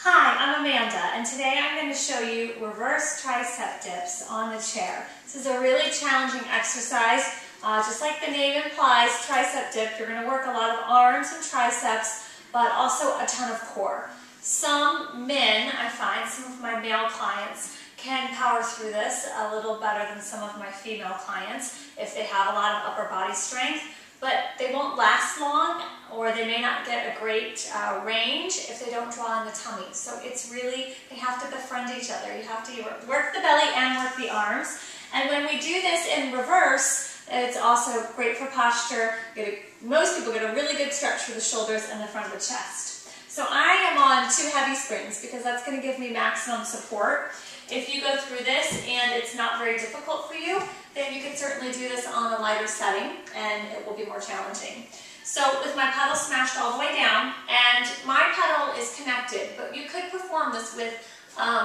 Hi, I'm Amanda, and today I'm going to show you reverse tricep dips on the chair. This is a really challenging exercise. Just like the name implies, tricep dip, you're going to work a lot of arms and triceps, but also a ton of core. Some men, I find, some of my male clients, can power through this a little better than some of my female clients if they have a lot of upper body strength, but they won't last long, or they may not get a great range if they don't draw in the tummy. So it's really, they have to befriend each other. You have to work the belly and work the arms. And when we do this in reverse, it's also great for posture. Most people get a really good stretch for the shoulders and the front of the chest. So I am on 2 heavy springs because that's going to give me maximum support. If you go through this and it's not very difficult for you, then you can certainly do this on a lighter setting and it will be more challenging. So with my pedal smashed all the way down, and my pedal is connected, but you could perform this with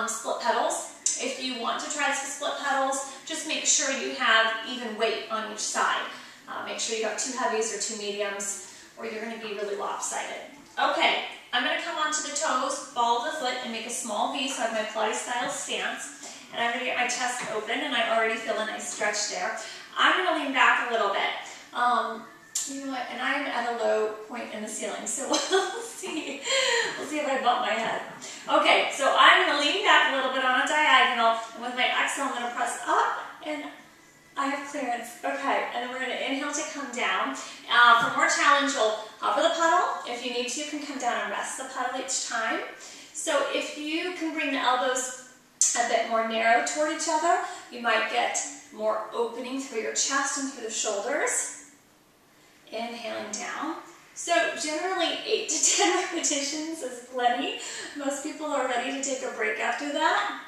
split pedals. If you want to try this with split pedals, just make sure you have even weight on each side. Make sure you have 2 heavies or 2 mediums, or you're going to be really lopsided. Okay, I'm going to come onto the toes, ball of the foot, and make a small V, so I have my Pilates style stance. And I'm going to get my chest open, and I already feel a nice stretch there. I'm going to lean back a little bit. You know what, and I'm at a low point in the ceiling, so we'll see if I bump my head. Okay, so I'm going to lean back a little bit on a diagonal, and with my exhale I'm going to press up, and I have clearance. Okay, and then we're going to inhale to come down. For more challenge, you'll hover the pedal. If you need to, you can come down and rest the pedal each time. So if you can bring the elbows a bit more narrow toward each other, you might get more opening through your chest and through the shoulders. Inhaling down. So generally 8 to 10 repetitions is plenty. Most people are ready to take a break after that.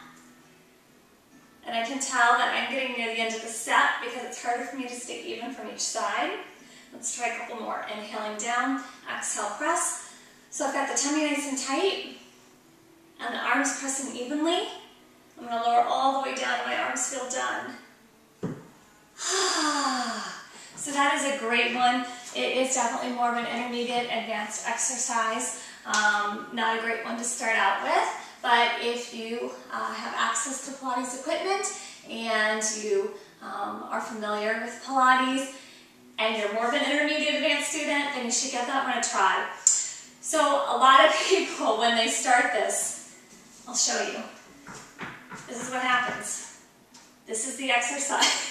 And I can tell that I'm getting near the end of the set because it's harder for me to stay even from each side. Let's try a couple more. Inhaling down, exhale, press. So I've got the tummy nice and tight, and the arms pressing evenly. I'm going to lower all the way down and my arms feel done. So that is a great one. It is definitely more of an intermediate advanced exercise. Not a great one to start out with, but if you have access to Pilates equipment and you are familiar with Pilates and you're more of an intermediate advanced student, then you should give that one a try. So a lot of people, when they start this, I'll show you. This is what happens. This is the exercise.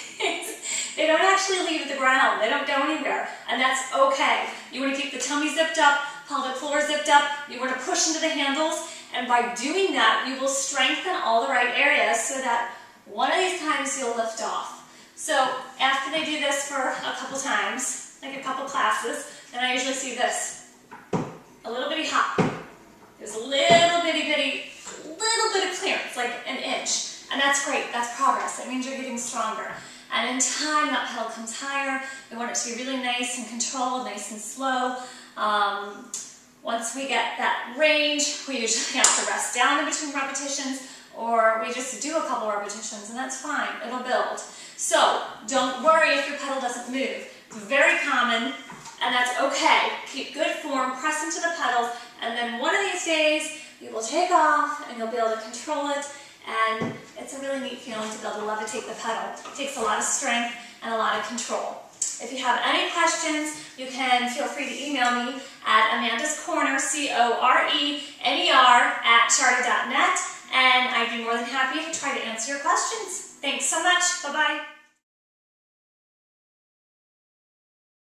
They don't actually leave the ground. They don't go anywhere, and that's okay. You want to keep the tummy zipped up, pelvic floor zipped up. You want to push into the handles, and by doing that, you will strengthen all the right areas so that one of these times you'll lift off. So after they do this for a couple times, like a couple classes, then I usually see this. A little bitty hop. There's a little bit of clearance, like an inch. And that's great. That's progress. That means you're getting stronger. And in time, that pedal comes higher. We want it to be really nice and controlled, nice and slow. Once we get that range, we usually have to rest down in between repetitions, or we just do a couple repetitions, and that's fine. It'll build. So don't worry if your pedal doesn't move. It's very common, and that's okay. Keep good form, press into the pedals, and then one of these days, you will take off, and you'll be able to control it. And it's a really neat feeling to be able to levitate the pedal. It takes a lot of strength and a lot of control. If you have any questions, you can feel free to email me at amandascorner, CORENER @charter.net, and I'd be more than happy to try to answer your questions. Thanks so much. Bye-bye.